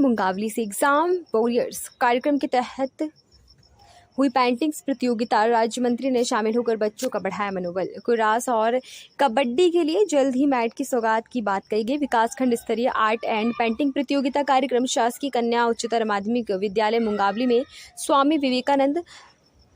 मुंगावली से exam warriors कार्यक्रम के तहत हुई पेंटिंग्स प्रतियोगिता राज्य मंत्री ने शामिल होकर बच्चों का बढ़ाया मनोबल। कुरास और कबड्डी के लिए जल्द ही मैट की सौगात की बात कही गई। विकासखंड स्तरीय आर्ट एंड पेंटिंग प्रतियोगिता कार्यक्रम शासकीय कन्या उच्चतर माध्यमिक विद्यालय मुंगावली में स्वामी विवेकानंद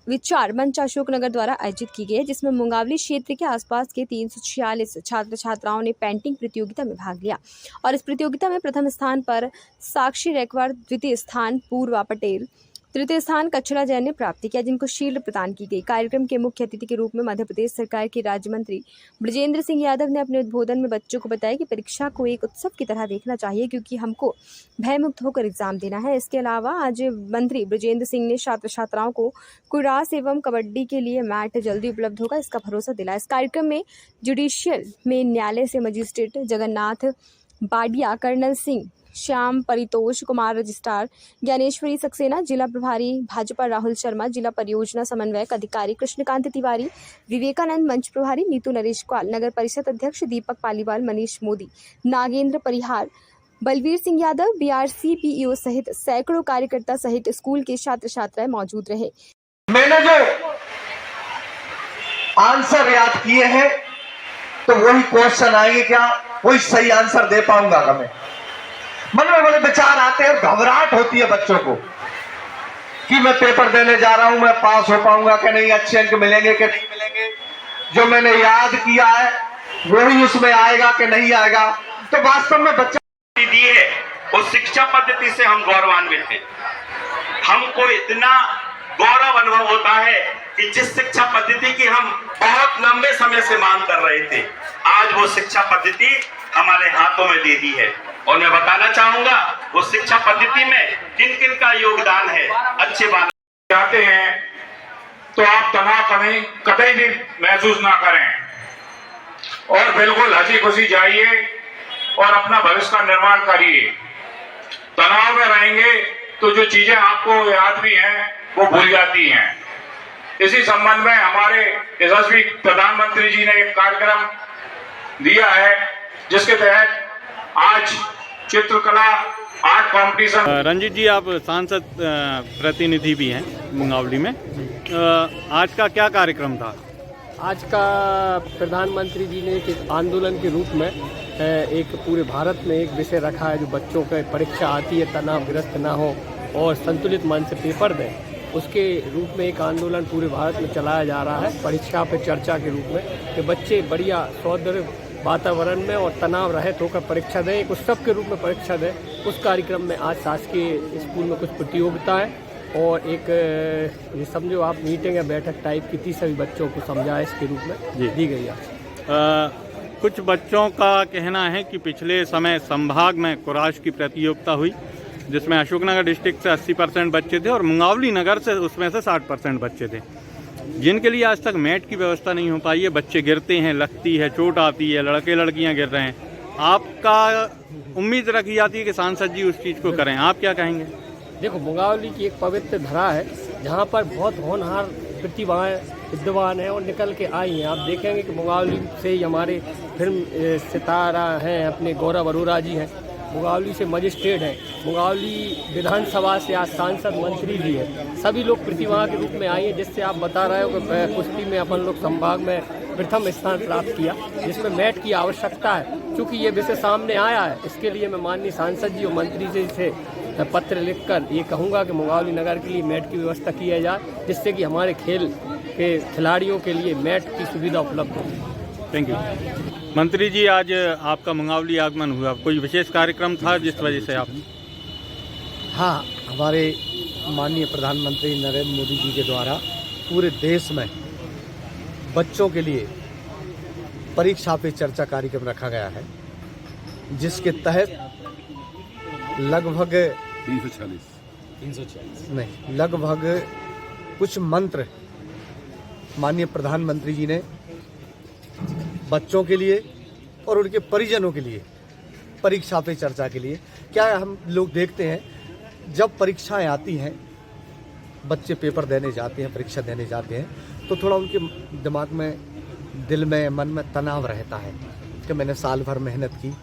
विचार मंच अशोकनगर द्वारा आयोजित की गई है, जिसमें मुंगावली क्षेत्र के आसपास के 346 छात्र छात्राओं ने पेंटिंग प्रतियोगिता में भाग लिया और इस प्रतियोगिता में प्रथम स्थान पर साक्षी रेकवार, द्वितीय स्थान पूर्वा पटेल, तृतीय स्थान कचरा जैन ने प्राप्त किया, जिनको शील्ड प्रदान की गई। कार्यक्रम के मुख्य अतिथि के रूप में मध्य प्रदेश सरकार के राज्य मंत्री ब्रजेंद्र सिंह यादव ने अपने उद्बोधन में बच्चों को बताया कि परीक्षा को एक उत्सव की तरह देखना चाहिए, क्योंकि हमको भयमुक्त होकर एग्जाम देना है। इसके अलावा आज मंत्री ब्रजेंद्र सिंह ने छात्र छात्राओं को कुरास एवं कबड्डी के लिए मैट जल्दी उपलब्ध होगा, इसका भरोसा दिलाया। इस कार्यक्रम में जुडिशियल में न्यायालय से magistrate Jagannath Badia, colonel Singh, Shyam Paritosh Kumar, registrar Gyaneshwari Saxena, जिला प्रभारी भाजपा राहुल शर्मा, जिला परियोजना समन्वयक अधिकारी कृष्णकांत तिवारी, विवेकानंद मंच प्रभारी नीतू नरेशपाल, नगर परिषद अध्यक्ष दीपक पालीवाल, मनीष मोदी, नागेंद्र परिहार, बलवीर सिंह यादव, बीआरसी पीईओ सहित सैकड़ों कार्यकर्ता सहित स्कूल के छात्र छात्राएं मौजूद रहे। मैंने जो आंसर याद किए हैं तो वही क्वेश्चन आएंगे क्या, वही सही आंसर दे पाऊंगा क्या? मैं मन में बड़े विचार आते हैं, घबराहट होती है बच्चों को कि मैं पेपर देने जा रहा हूं, मैं पास हो पाऊंगा कि नहीं, अच्छे अंक मिलेंगे कि नहीं मिलेंगे, जो मैंने याद किया है वही उसमें आएगा कि नहीं आएगा। तो वास्तव में बच्चा दिए उस शिक्षा पद्धति से हम गौरवान्वित हैं। हमको इतना गौरव अनुभव होता है कि जिस शिक्षा पद्धति की हम बहुत लंबे समय से मांग कर रहे थे, आज वो शिक्षा पद्धति हमारे हाथों में दे दी है। और मैं बताना चाहूंगा वो शिक्षा पद्धति में किन किन का योगदान है। अच्छे बात चाहते हैं तो आप तनाव कतई भी महसूस ना करें और बिल्कुल हंसी खुशी जाइए और अपना भविष्य का निर्माण करिए। तनाव में रहेंगे तो जो चीजें आपको याद भी हैं वो भूल जाती हैं। इसी संबंध में हमारे यशस्वी प्रधानमंत्री जी ने एक कार्यक्रम दिया है, जिसके तहत आज चित्रकला आर्ट कंपटीशन। रंजीत जी, आप सांसद प्रतिनिधि भी हैं मुंगावली में, आज का क्या कार्यक्रम था? आज का प्रधानमंत्री जी ने एक आंदोलन के रूप में एक पूरे भारत में एक विषय रखा है, जो बच्चों का परीक्षा आती है तनावग्रस्त ना हो और संतुलित मन से पेपर दें। उसके रूप में एक आंदोलन पूरे भारत में चलाया जा रहा है, परीक्षा पे चर्चा के रूप में, कि बच्चे बढ़िया सौंदर्य वातावरण में और तनाव रहित होकर परीक्षा दें, एक उत्सव के रूप में परीक्षा दें। उस कार्यक्रम में आज शासकीय स्कूल में कुछ प्रतियोगिता है और एक ये समझो आप मीटिंग या बैठक टाइप की थी, सभी बच्चों को समझाया इसके रूप में दी गई है। कुछ बच्चों का कहना है कि पिछले समय संभाग में कुराश की प्रतियोगिता हुई, जिसमें अशोकनगर डिस्ट्रिक्ट से 80% बच्चे थे और मुंगावली नगर से उसमें से 60% बच्चे थे, जिनके लिए आज तक मैट की व्यवस्था नहीं हो पाई है। बच्चे गिरते हैं, लगती है, चोट आती है, लड़के लड़कियां गिर रहे हैं। आपका उम्मीद रखी जाती है कि सांसद जी उस चीज़ को करें, आप क्या कहेंगे? देखो, मुंगावली की एक पवित्र धरा है जहाँ पर बहुत होनहार प्रतिभाएं विद्वान हैं और निकल के आई हैं। आप देखेंगे कि मुंगावली से ही हमारे फिल्म सितारा हैं, अपने गौरव अरोरा जी हैं, मुंगावली से मजिस्ट्रेट हैं, मुंगावली विधानसभा से आज सांसद मंत्री जी हैं। सभी लोग प्रतिभा के रूप में आई हैं, जिससे आप बता रहे हो कि कुश्ती में अपन लोग संभाग में प्रथम स्थान प्राप्त किया, जिसमें मैट की आवश्यकता है। चूँकि ये विषय सामने आया है, इसके लिए मैं माननीय सांसद जी और मंत्री जी से पत्र लिखकर ये कहूँगा कि मुंगावली नगर के लिए मैट की व्यवस्था की जाए, जिससे कि हमारे खेल के खिलाड़ियों के लिए मैट की सुविधा उपलब्ध हो। Thank you. मंत्री जी, आज आपका मुंगावली आगमन हुआ, कोई विशेष कार्यक्रम था जिस वजह से आप? हाँ, हमारे माननीय प्रधानमंत्री नरेंद्र मोदी जी के द्वारा पूरे देश में बच्चों के लिए परीक्षा पे चर्चा कार्यक्रम रखा गया है, जिसके तहत लगभग 340 नहीं, लगभग कुछ मंत्र माननीय प्रधानमंत्री जी ने बच्चों के लिए और उनके परिजनों के लिए परीक्षा पे चर्चा के लिए। क्या हम लोग देखते हैं जब परीक्षाएं आती हैं, बच्चे पेपर देने जाते हैं, परीक्षा देने जाते हैं, तो थोड़ा उनके दिमाग में, दिल में, मन में तनाव रहता है कि मैंने साल भर मेहनत की,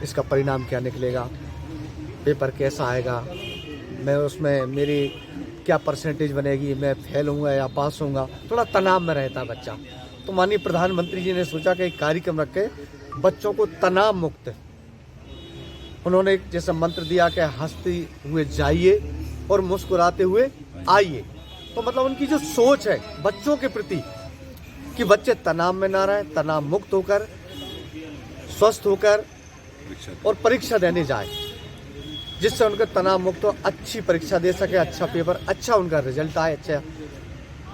इसका परिणाम क्या निकलेगा, पेपर कैसा आएगा, मैं उसमें मेरी क्या परसेंटेज बनेगी, मैं फेल होऊंगा या पास होऊंगा, थोड़ा तनाव में रहता है बच्चा। तो माननीय प्रधानमंत्री जी ने सोचा कि एक कार्यक्रम रख के बच्चों को तनाव मुक्त, उन्होंने एक जैसा मंत्र दिया कि हंसते हुए जाइए और मुस्कुराते हुए आइए। तो मतलब उनकी जो सोच है बच्चों के प्रति कि बच्चे तनाव में ना रहें, तनाव मुक्त होकर स्वस्थ होकर और परीक्षा देने जाए, जिससे उनका तनाव मुक्त हो, अच्छी परीक्षा दे सके, अच्छा पेपर, अच्छा उनका रिजल्ट आए, अच्छा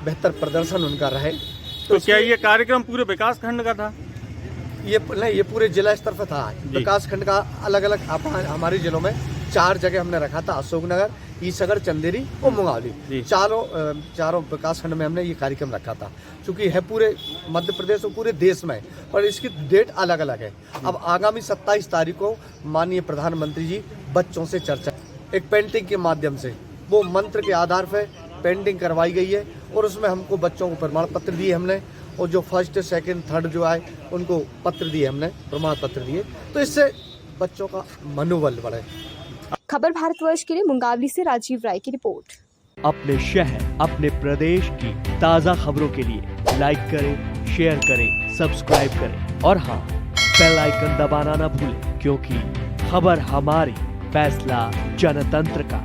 बेहतर प्रदर्शन उनका रहे। तो क्या ये कार्यक्रम पूरे विकास खंड का था? ये पूरे जिला स्तर पर था। विकास खंड का अलग अलग हमारे जिलों में 4 जगह हमने रखा था, अशोकनगर, ईसगढ़, चंदेरी और मुंगावली। चारों विकास खंड में हमने ये कार्यक्रम रखा था। चूँकि है पूरे मध्य प्रदेश और पूरे देश में, पर इसकी डेट अलग अलग है। अब आगामी 27 तारीख को माननीय प्रधानमंत्री जी बच्चों से चर्चा, एक पेंटिंग के माध्यम से, वो मंत्र के आधार पर पेंटिंग करवाई गई है और उसमें हमको बच्चों को प्रमाण पत्र दिए हमने, और जो फर्स्ट सेकंड थर्ड जो आए उनको पत्र दिए हमने, प्रमाण पत्र दिए। तो इससे बच्चों का मनोबल बढ़े। खबर भारतवर्ष के लिए मुंगावली से राजीव राय की रिपोर्ट। अपने शहर, अपने प्रदेश की ताज़ा खबरों के लिए लाइक करें, शेयर करें, सब्सक्राइब करें और हाँ, बेल आइकन दबाना ना भूलें, क्योंकि खबर हमारी, फैसला जनतंत्र का।